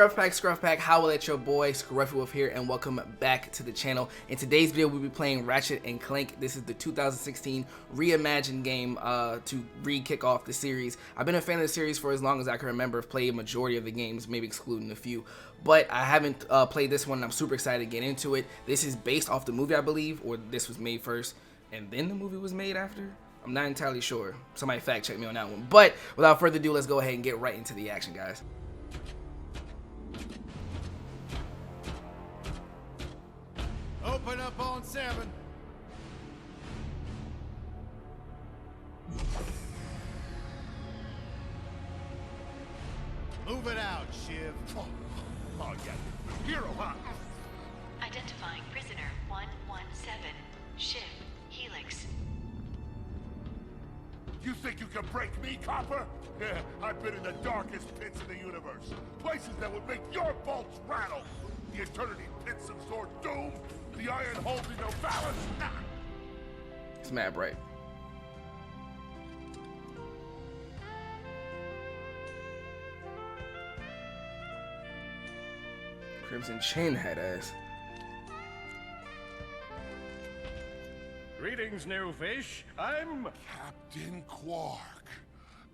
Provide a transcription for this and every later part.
ScruffPack, holla at your boy ScruffPack here, and welcome back to the channel. In today's video, we'll be playing Ratchet and Clank. This is the 2016 reimagined game to re-kick off the series. I've been a fan of the series for as long as I can remember. I've played a majority of the games, maybe excluding a few, but I haven't played this one, and I'm super excited to get into it. This is based off the movie, I believe, or this was made first, and then the movie was made after? I'm not entirely sure. Somebody fact check me on that one. But without further ado, let's go ahead and get right into the action, guys. Open up on 7. Move it out, Shiv. Oh yeah. Hero, huh? Identifying prisoner 117, Shiv, Helix. You think you can break me, copper? Yeah, I've been in the darkest pits of the universe. Places that would make your bolts rattle. The eternity pits of Sword Doom. The iron holding no balance. Nah. It's mad bright. Crimson Chain had ass. Greetings, new fish. I'm... Captain Quark.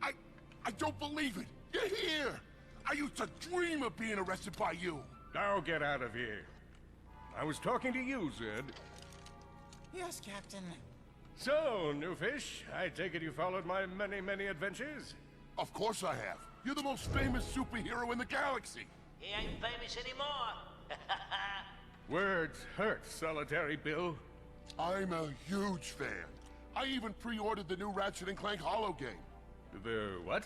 I don't believe it. You're here. I used to dream of being arrested by you. Now get out of here. I was talking to you, Zed. Yes, Captain. So, new fish, I take it you followed my many adventures? Of course I have. You're the most famous superhero in the galaxy. He ain't famous anymore. Words hurt, Solitary Bill. I'm a huge fan. I even pre-ordered the new Ratchet & Clank holo game. The what?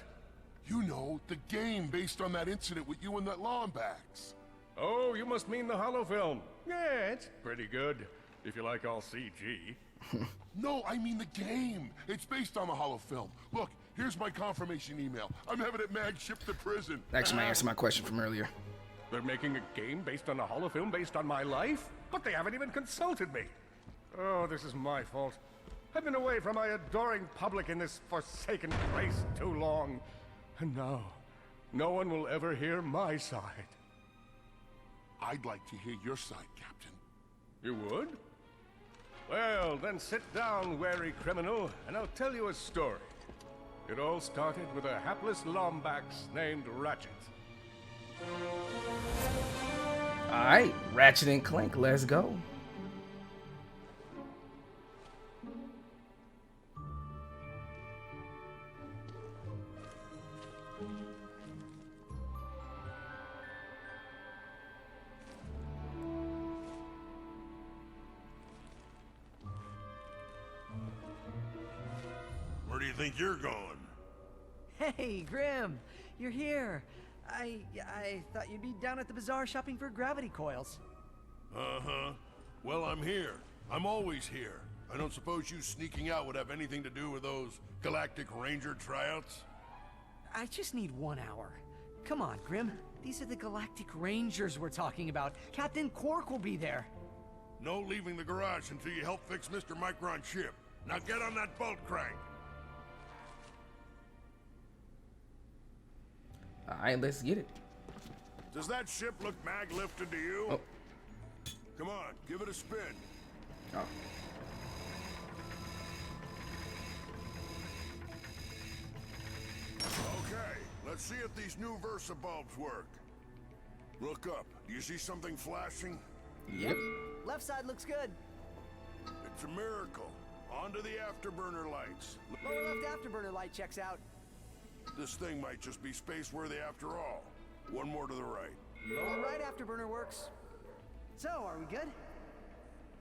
You know, the game based on that incident with you and that Lombax. Oh, you must mean the holo film. Yeah, it's pretty good, if you like all CG. No, I mean the game. It's based on the holo film. Look, here's my confirmation email. I'm having it mag shipped to prison. Actually, might answer my question from earlier. They're making a game based on a holo film based on my life? But they haven't even consulted me. Oh, this is my fault. I've been away from my adoring public in this forsaken place too long. And now, no one will ever hear my side. I'd like to hear your side, Captain. You would? Well, then sit down, wary criminal, and I'll tell you a story. It all started with a hapless Lombax named Ratchet. Alright, Ratchet and Clank, let's go. Where do you think you're going? Hey, Grim, you're here. I thought you'd be down at the bazaar shopping for gravity coils. Uh-huh. Well, I'm here. I'm always here. I don't suppose you sneaking out would have anything to do with those Galactic Ranger tryouts? I just need 1 hour. Come on, Grim. These are the Galactic Rangers we're talking about. Captain Quark will be there. No leaving the garage until you help fix Mr. Micron's ship. Now get on that bolt crank. Alright, let's get it. Does that ship look mag-lifted to you? Oh. Come on, give it a spin. Oh. Okay, let's see if these new Versa bulbs work. Look up. Do you see something flashing? Yep. Left side looks good. It's a miracle. Onto the afterburner lights. Lower left afterburner light checks out. This thing might just be space-worthy after all. One more to the right. Lower right afterburner works. So, are we good?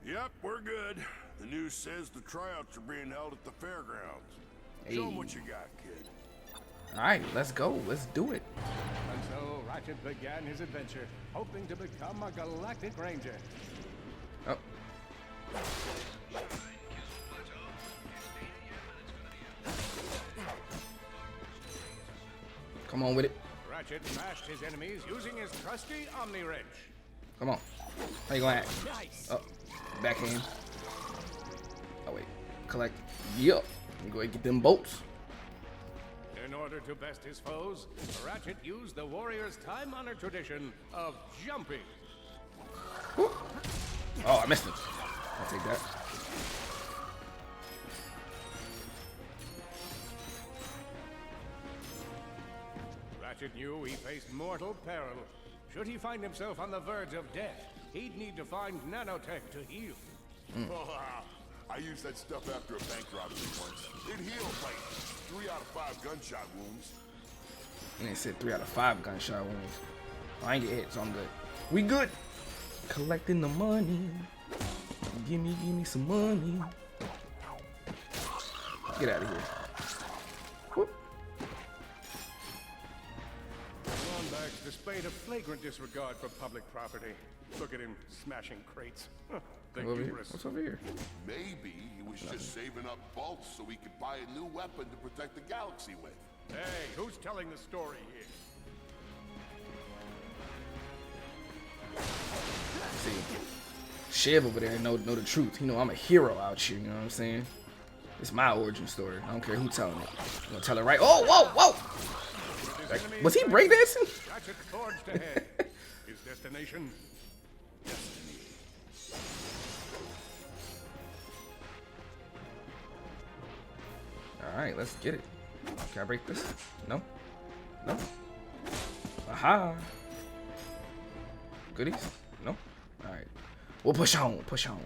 Yep, we're good. The news says the tryouts are being held at the fairgrounds. Hey. Show 'em what you got, kid. Alright, let's go. Let's do it. And so Ratchet began his adventure, hoping to become a Galactic Ranger. Oh. Come on with it. Ratchet smashed his enemies using his trusty Omni Wrench. Come on. How you gonna act? Nice. Oh, backhand. Oh wait. Collect. Yup. Go ahead and get them bolts. In order to best his foes, Ratchet used the warrior's time-honored tradition of jumping. Whoop. Oh, I missed him. I'll take that. Ratchet knew he faced mortal peril. Should he find himself on the verge of death, he'd need to find nanotech to heal. Oh, I used that stuff after a bank robbery once. It healed like 3 out of 5 gunshot wounds. And it said 3 out of 5 gunshot wounds. I ain't get hit, so I'm good. We good. Collecting the money. Give me some money. Get out of here. Whoop. Lombax displayed a flagrant disregard for public property. Look at him smashing crates. The hubris. What's over here? Maybe he was just saving up bolts so he could buy a new weapon to protect the galaxy with. Hey, who's telling the story here? See, Shiv over there know the truth. You know I'm a hero out here. You know what I'm saying? It's my origin story. I don't care who telling it. I'm gonna tell it right. Oh, whoa, whoa! Like, was he breakdancing? Ratchet forged ahead. His destination. All right, let's get it. Can I break this? No. No. Aha. Goodies? No. All right. We'll push on. Push on.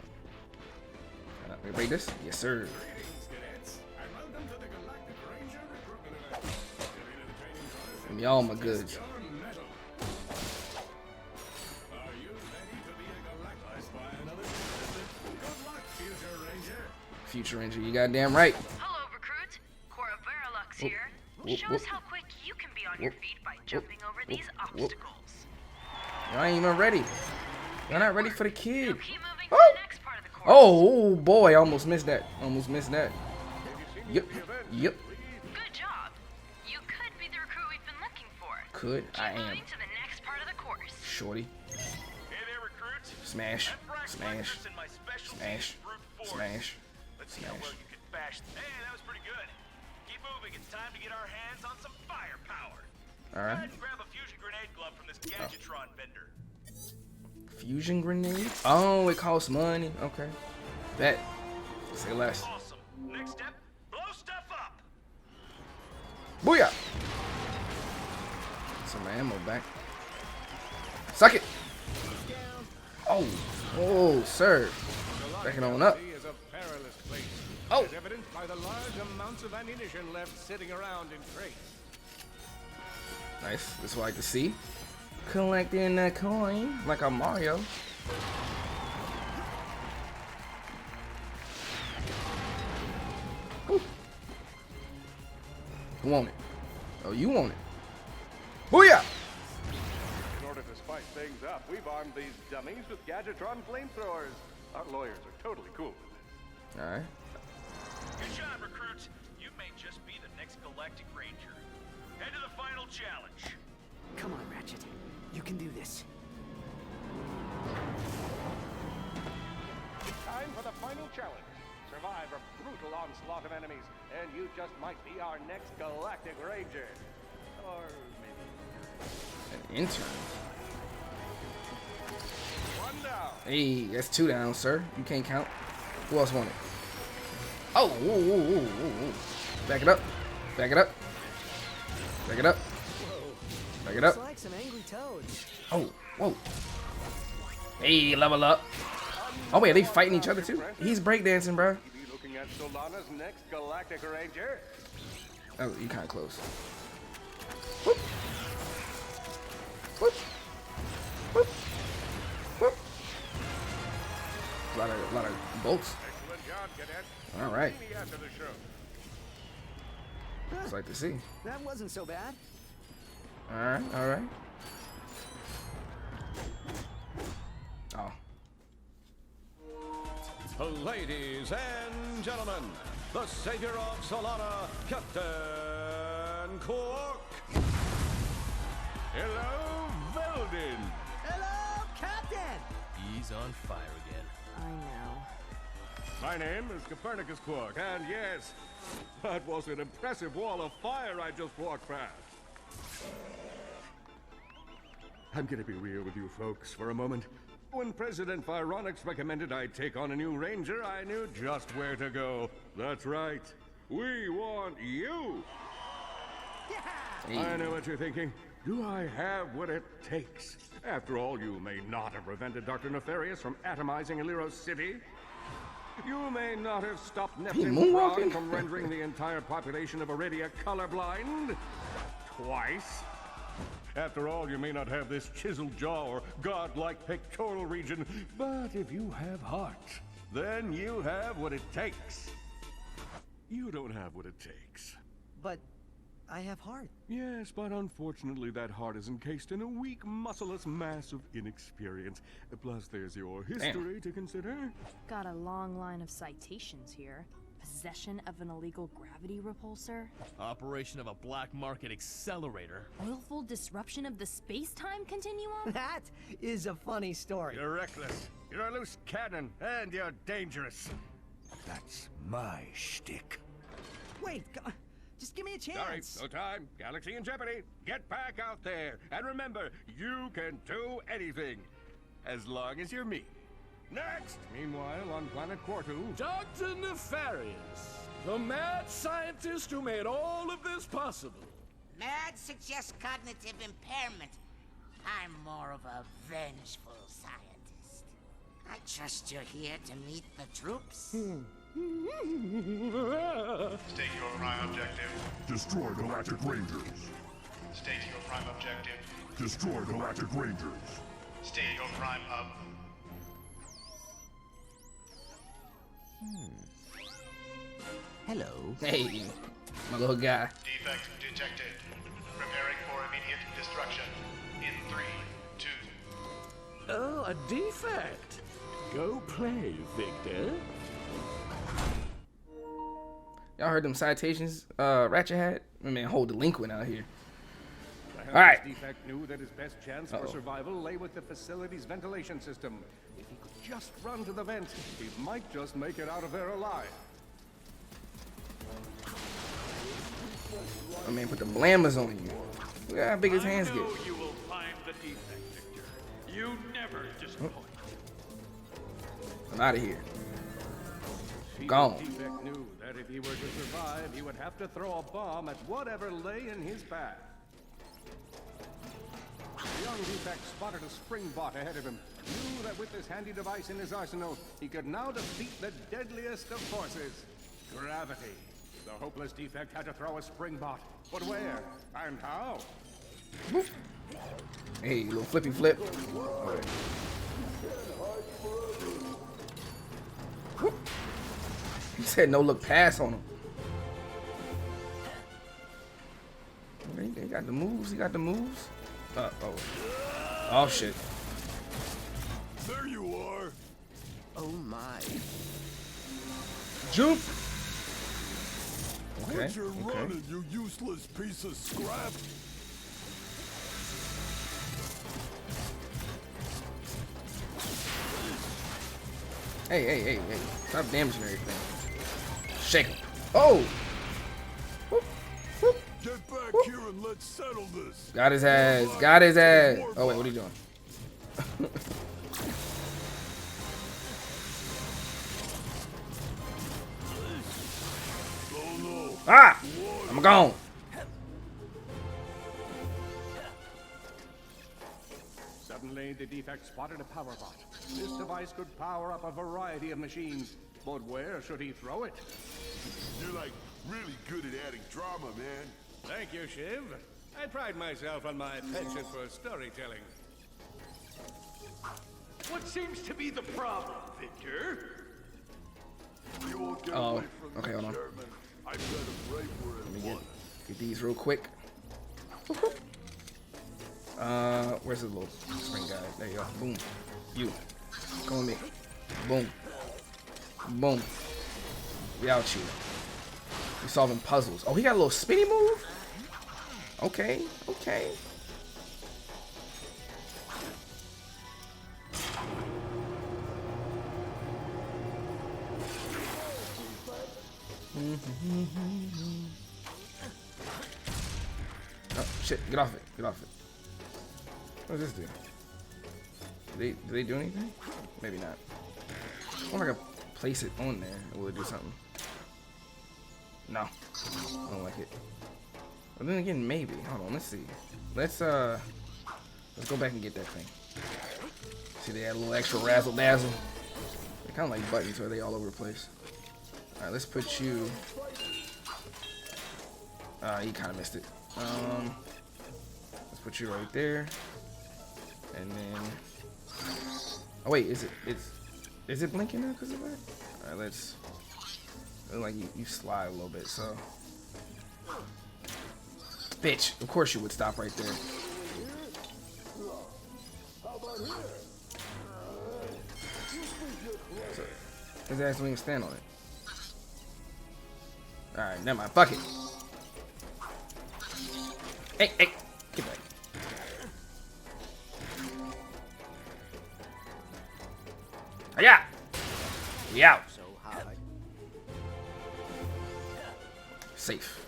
Can I break this? Yes, sir. Give me all my goods. Future Ranger, you goddamn right. Hello, recruit. Cora Veralux here. Show us how quick you can be on your feet by jumping over these obstacles. Y'all ain't even ready. Y'all not ready for the kid. Now keep moving to Oh. the next part of the course. Oh boy, I almost missed that. Almost missed that. Yep. Yep. Good job. You could be the recruit we've been looking for. Could. Keep I am. moving to the next part of the course. Shorty. Hey there, recruits. Smash. I'm Brax Smash. Lucas and my specialty Smash. is brute force. Smash. Let's see how well you can bash. Hey, that was pretty good. Keep moving. It's time to get our hands on some firepower. All Go right. ahead and grab a fusion grenade glove from this Gadgetron vendor. Fusion grenade. Oh, it costs money. Okay. Bet. Say less. Awesome. Next step, blow stuff up. Booyah. Some ammo back. Suck it. Oh. Oh, sir. Backing on up. Is a perilous place. Oh. As evidenced by the large amounts of ammunition left sitting around in crates. Nice. That's what I like to see. Collecting that coin like a Mario. Ooh. Who want it? Oh, you want it. Booyah! In order to spice things up, we've armed these dummies with Gadgetron flamethrowers. Our lawyers are totally cool with it. All right. Good job, recruits. You may just be the next Galactic Ranger. Head to the final challenge. Come on, Ratchet. You can do this. It's time for the final challenge. Survive a brutal onslaught of enemies, and you just might be our next Galactic Ranger. Or maybe An intern. one down. Hey, that's 2 down, sir. You can't count. Who else want it? Oh, whoa, whoa, whoa, whoa, whoa. Back it up. Back it up. Back it up. Back it up. Looks like some angry toads. Oh, whoa. Hey, level up. Oh, wait, are they fighting each other too? He's breakdancing, bro. Be looking at Solana's next Galactic Ranger. Oh, you kind of close. Whoop. Whoop. Whoop. Whoop. A lot of bolts. Excellent job, Cadet. All right. See me after the show. It's like to see. That wasn't so bad. All right, all right. Oh. Ladies and gentlemen, the savior of Solana, Captain Quark. Hello, Veldin. Hello, Captain! He's on fire again. I know. My name is Copernicus Quark, and yes, that was an impressive wall of fire I just walked past. I'm gonna be real with you folks for a moment. When President Vironix recommended I take on a new ranger, I knew just where to go. That's right. We want you! I know what you're thinking. Do I have what it takes? After all, you may not have prevented Dr. Nefarious from atomizing Aliro's city. You may not have stopped Neptune's Prague from rendering the entire population of Iridia colorblind. Twice. After all, you may not have this chiseled jaw or godlike pectoral region, but if you have heart, then you have what it takes. You don't have what it takes. But I have heart. Yes, but unfortunately that heart is encased in a weak, muscleless mass of inexperience. Plus, there's your history to consider. Got a long line of citations here. Possession of an illegal gravity repulsor. Operation of a black market accelerator. Willful disruption of the space-time continuum? That is a funny story. You're reckless. You're a loose cannon, and you're dangerous. That's my shtick. Wait, just give me a chance. Sorry, no time. Galaxy in jeopardy. Get back out there. And remember, you can do anything. As long as you're me. Next! Meanwhile, on planet Quartu... Dr. Nefarious, the mad scientist who made all of this possible. Mad suggests cognitive impairment. I'm more of a vengeful scientist. I trust you're here to meet the troops. State your prime objective. Destroy Galactic Rangers. State your prime objective. Destroy Galactic Rangers. State your prime hub. Hello. Hey, my little guy. Defect detected. Preparing for immediate destruction. In 3, 2. Oh, a defect. Go play, Victor. Y'all heard them citations Ratchet had? My man, hold delinquent out here. The All right. Defect knew that his best chance for survival lay with the facility's ventilation system. If he could just run to the vents, he might just make it out of there alive. My man put the blammers on you. Look at how big his hands I get. know you will find the defect, Victor. You never disappoint. I'm out of here. The Gone. Defect knew that if he were to survive, he would have to throw a bomb at whatever lay in his path. The young Defect spotted a spring bot ahead of him, knew that with this handy device in his arsenal, he could now defeat the deadliest of forces, gravity. The hopeless Defect had to throw a spring bot, but where and how? Hey, little flippy flip. Okay. Whoop. He said no look pass on him. He got the moves. He got the moves. Oh shit. There you are. Oh my. Jump. Okay. Quit your running, you useless piece of scrap. Hey. Stop damaging everything. Shake him. Oh! Whoop, whoop. Get back Whoop. here and let's settle this. Got his ass. Got his ass. Oh, wait, what are you doing? Oh no. Ah! I'm gone. Suddenly, the Defect spotted a power bot. This device could power up a variety of machines, but where should he throw it? You're like really good at adding drama, man. Thank you, Shiv. I pride myself on my penchant for storytelling. What seems to be the problem, Victor? You won't get Oh, away from okay, me, hold on. Chairman. I bet him right where it Let me was. get these real quick. Where's the little spring guy? There you go. Boom. You. Come with me. Boom. Boom. We out here. We solving puzzles. Oh, he got a little spinny move? Okay. Oh shit! Get off it! Get off it! What does this do? Do they do anything? Maybe not. I wonder if I can place it on there. Or will it do something? No. I don't like it. But then again, maybe. Hold on. Let's see. Let's go back and get that thing. See, they add a little extra razzle dazzle. They're kind of like buttons, so they all over the place. All right, let's put you. You kind of missed it. Let's put you right there, and then. Oh wait, is it blinking now because of that? All right, let's. Like you slide a little bit, so. Bitch, of course you would stop right there. So, his ass don't even stand on it. Alright, never mind. Fuck it. Hey, hey, get back. Yeah. Yeah. Safe.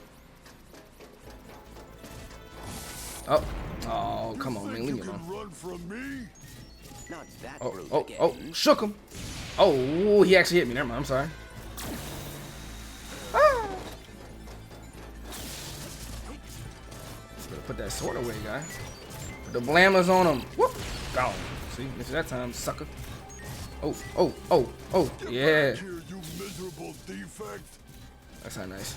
Oh, oh, come on, man, leave me alone. Run from me? Not that Oh, shook him. Oh, he actually hit me. Never mind, I'm sorry. Ah. Better put that sword away, guy. Put the blammers on him. Whoop, gone. See, missed that time, sucker. Oh, yeah. Here, you miserable defect. That's not nice.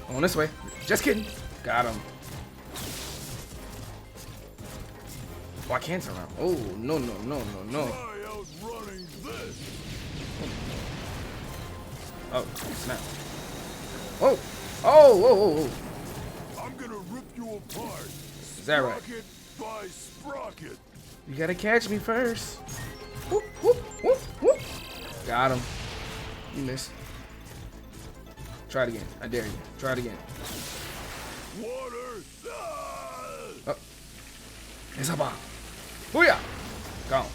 On this way. Just kidding. Got him. Oh, I can't turn around. Oh, no. Try outrunning this. Oh, snap. Oh. I'm gonna rip you apart. Is that right? Sprocket by sprocket. You gotta catch me first. Whoop. Got him. You missed. Try it again. I dare you. Try it again. Water. Oh. It's a bomb. Booyah! Gone.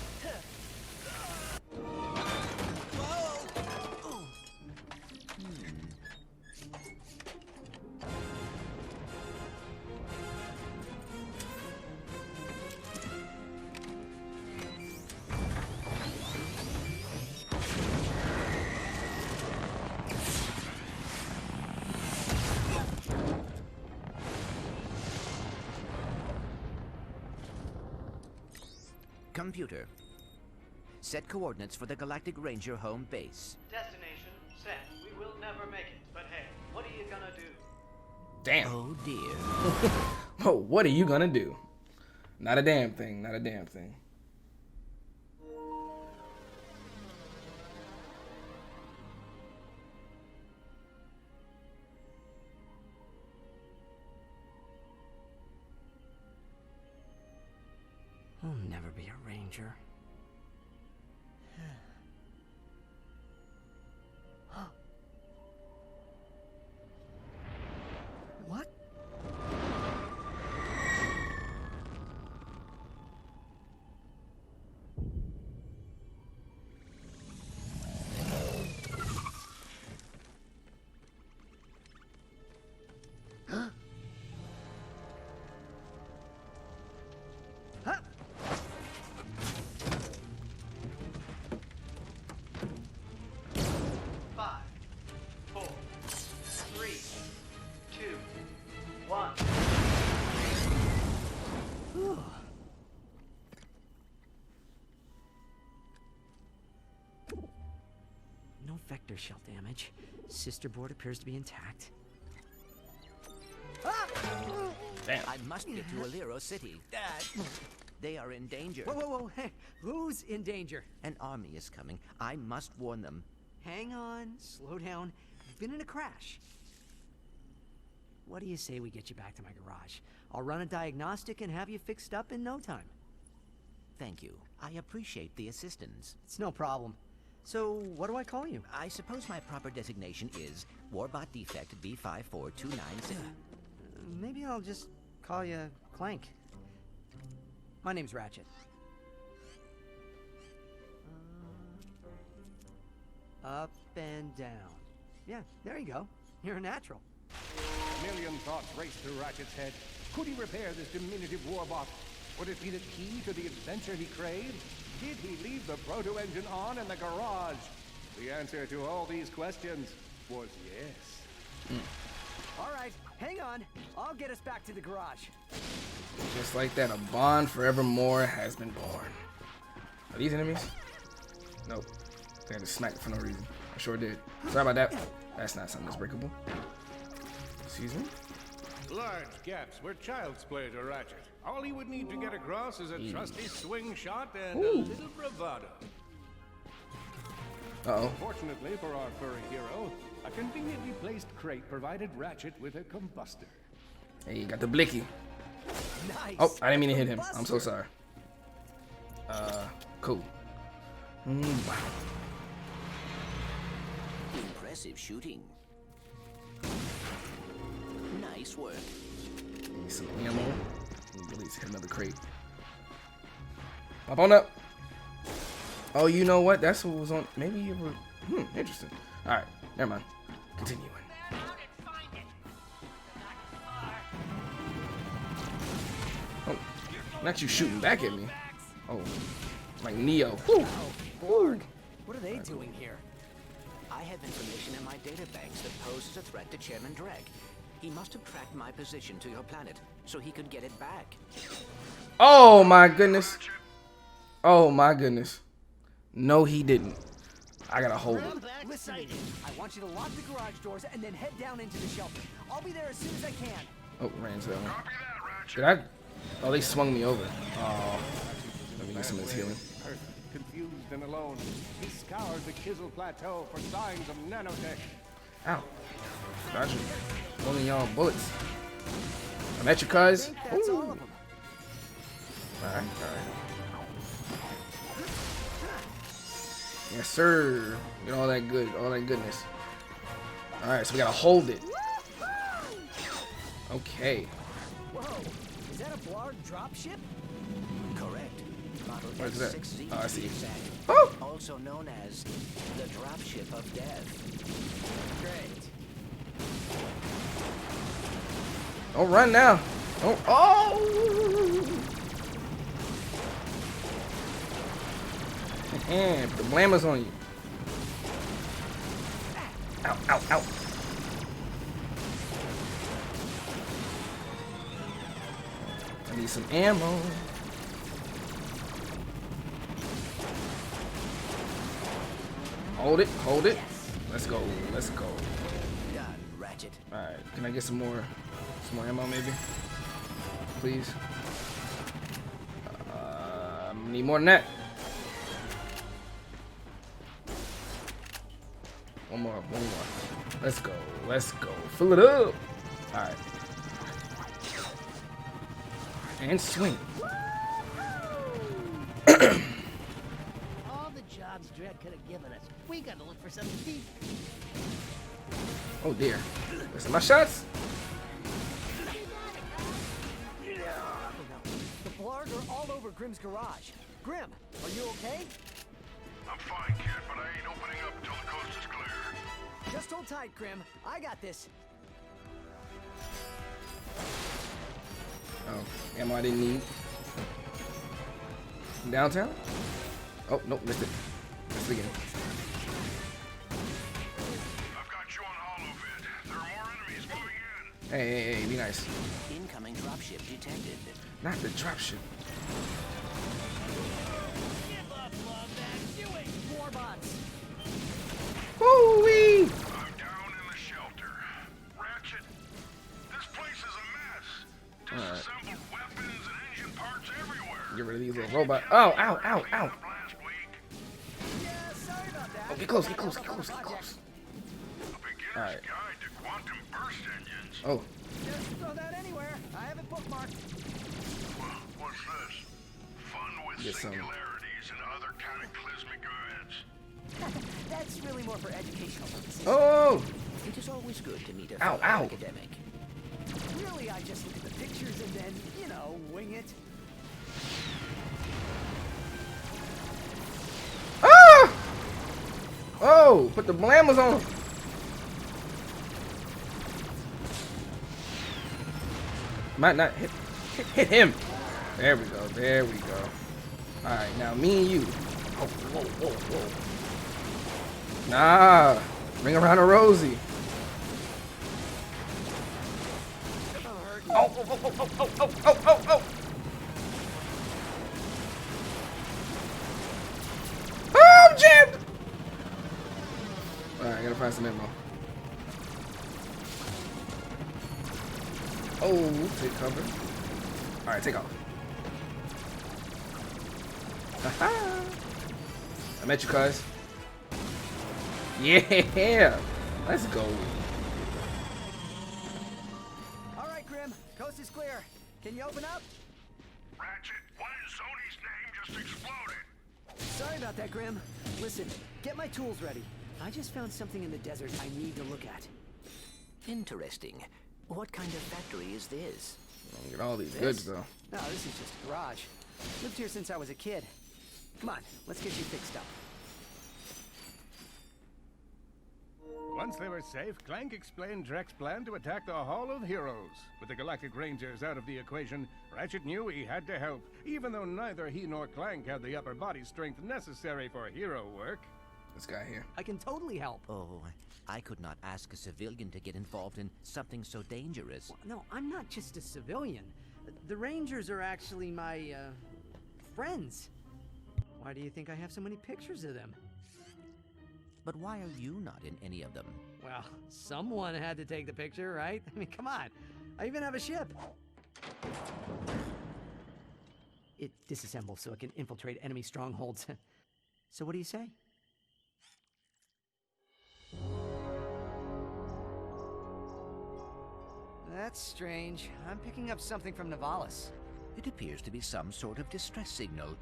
Computer, set coordinates for the Galactic Ranger home base. Destination set. We will never make it, but hey, what are you gonna do? Damn. Oh dear. Oh, what are you gonna do? Not a damn thing. Not a damn thing. I'll never be a ranger. What? No vector shell damage. Sister board appears to be intact. Damn. I must get to Alero City. They are in danger. Whoa. Hey, who's in danger? An army is coming. I must warn them. Hang on. Slow down. I've been in a crash. What do you say we get you back to my garage? I'll run a diagnostic and have you fixed up in no time. Thank you. I appreciate the assistance. It's no problem. So, what do I call you? I suppose my proper designation is Warbot Defect B54296. Maybe I'll just call you Clank. My name's Ratchet. Up and down. Yeah, there you go. You're a natural. A million thoughts raced through Ratchet's head. Could he repair this diminutive warbot? Would it be the key to the adventure he craved? Did he leave the proto-engine on in the garage? The answer to all these questions was yes. All right, hang on. I'll get us back to the garage. Just like that, a bond forevermore has been born. Are these enemies? Nope. I just smacked it for no reason. I sure did. Sorry about that. That's not something that's breakable. Excuse me? Large gaps were child's play to Ratchet. All he would need to get across is a trusty swing shot and a little bravado. Uh-oh. Fortunately for our furry hero, a conveniently placed crate provided Ratchet with a combustor. Hey, you got the blicky. Nice. Oh, I didn't mean to hit him. I'm so sorry. Cool. Wow. Impressive shooting. Nice work. Need some ammo. Release, hit another crate. Pop on up. Oh, you know what? That's what was on. Maybe you were. Interesting. All right, never mind. Continuing. Oh, not you shooting back at me. Oh, like Neo. Woo. Borg, what are they doing here? I have information in my databanks that poses a threat to Chairman Dreg. He must have tracked my position to your planet so he could get it back. Oh my goodness. Oh my goodness. No, he didn't. I gotta hold it. Listen to me. I want you to lock the garage doors and then head down into the shelter. I'll be there as soon as I can. Oh, ran into that one. Did I? Oh, they swung me over. Oh, let me get some of this healing. Confused and alone, he scoured the Kizzle Plateau for signs of nanotech. Ow. Dodge it. Only y'all bullets. I'm at you, cuz. That's all of them. Alright. Yes, sir. Get all that goodness. Alright, so we gotta hold it. Okay. Whoa, is that a Blarg dropship? Correct. Model What is that? S6Z Oh, I see. exact. Oh! Also known as the dropship of death. Great. Don't run now. Don't. Oh! And the blammers on you. Ow, ow, ow. I need some ammo. Hold it, hold it. Let's go, let's go. Done, Ratchet. Alright, can I get some more ammo maybe? Please. Need more than that. One more. Let's go, Fill it up. Alright. And swing. All the jobs Dredd could have given us. We gotta look for something deep. Oh dear. Listen, my shots. The Blarg are all over Grimm's garage. Grimm, are you okay? I'm fine, kid, but I ain't opening up until the coast is clear. Just hold tight, Grimm. I got this. Oh, ammo I didn't need. Downtown? Oh, nope, missed it. Missed it again. I've got you on holovid. There are more enemies moving in. Hey, be nice. Incoming dropship detected. Not the dropship. Give up, Lombax. You ain't warbots. Woo-wee! I'm down in the shelter. Ratchet, this place is a mess. Disassembled weapons and engine parts everywhere. Get rid of these little robots. Oh, ow, ow, ow. Last week, Yeah, sorry about that. Oh, get close. a beginner's Alright. guide to quantum burst engines. Oh, Just throw that anywhere. I have it bookmarked. What's this? Fun with Get some. singularities and other cataclysmic events. That's really more for educational purposes. oh! It is always good to meet a Ow, fellow ow. academic. Really, I just look at the pictures and then, wing it. Ah! Oh, put the blammers on him. Might not hit him. There we go. There we go. All right, now me and you. Oh, whoa, whoa, whoa. Nah, ring around a Rosie. Oh, oh, oh, oh, oh, oh, oh, oh, oh. Oh, I'm jammed. All right, I gotta find some ammo. Oh, take cover. All right, take off. Haha. I met you, cuz. Yeah, let's go. All right, Grim, coast is clear. Can you open up? Ratchet, what in Sony's name just exploded? Sorry about that, Grim. Listen, get my tools ready. I just found something in the desert I need to look at. Interesting. What kind of factory is this? Get all these goods, though. No, this is just a garage. Lived here since I was a kid. Come on, let's get you fixed up. Once they were safe, Clank explained Drek's plan to attack the Hall of Heroes. With the Galactic Rangers out of the equation, Ratchet knew he had to help, even though neither he nor Clank had the upper body strength necessary for hero work. This guy here. I can totally help. Oh, I could not ask a civilian to get involved in something so dangerous. Well, no, I'm not just a civilian. The Rangers are actually my, friends. Why do you think I have so many pictures of them? But why are you not in any of them? Well, someone had to take the picture, right? I mean, come on. I even have a ship. It disassembles so it can infiltrate enemy strongholds. So what do you say? That's strange. I'm picking up something from Nivalis. It appears to be some sort of distress signal,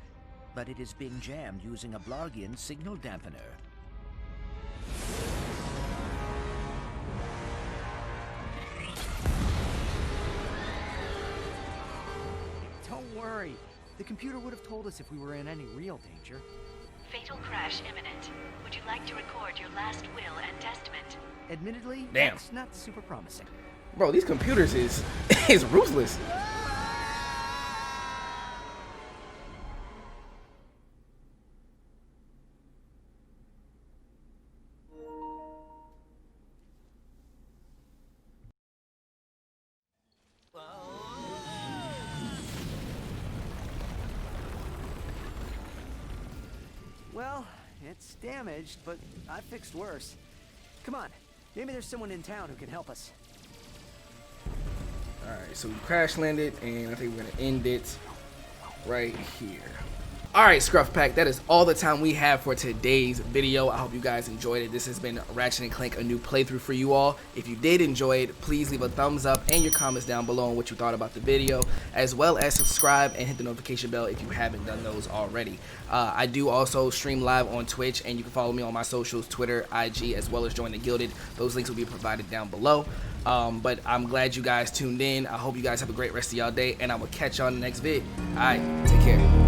but it is being jammed using a Blargian signal dampener. Don't worry. The computer would have told us if we were in any real danger. Fatal crash imminent. Would you like to record your last will and testament? Admittedly, damn, that's not super promising. Bro, these computers is ruthless. Well, it's damaged, but I fixed worse. Come on, maybe there's someone in town who can help us. Alright, so we crash landed, and I think we're gonna end it right here. Alright, ScruffPack, that is all the time we have for today's video. I hope you guys enjoyed it. This has been Ratchet & Clank, a new playthrough for you all. If you did enjoy it, please leave a thumbs up and your comments down below on what you thought about the video, as well as subscribe and hit the notification bell if you haven't done those already. I do also stream live on Twitch, and you can follow me on my socials, Twitter, IG, as well as join the Gilded. Those links will be provided down below. But I'm glad you guys tuned in. I hope you guys have a great rest of y'all day, and I will catch y'all in the next vid. Alright, take care.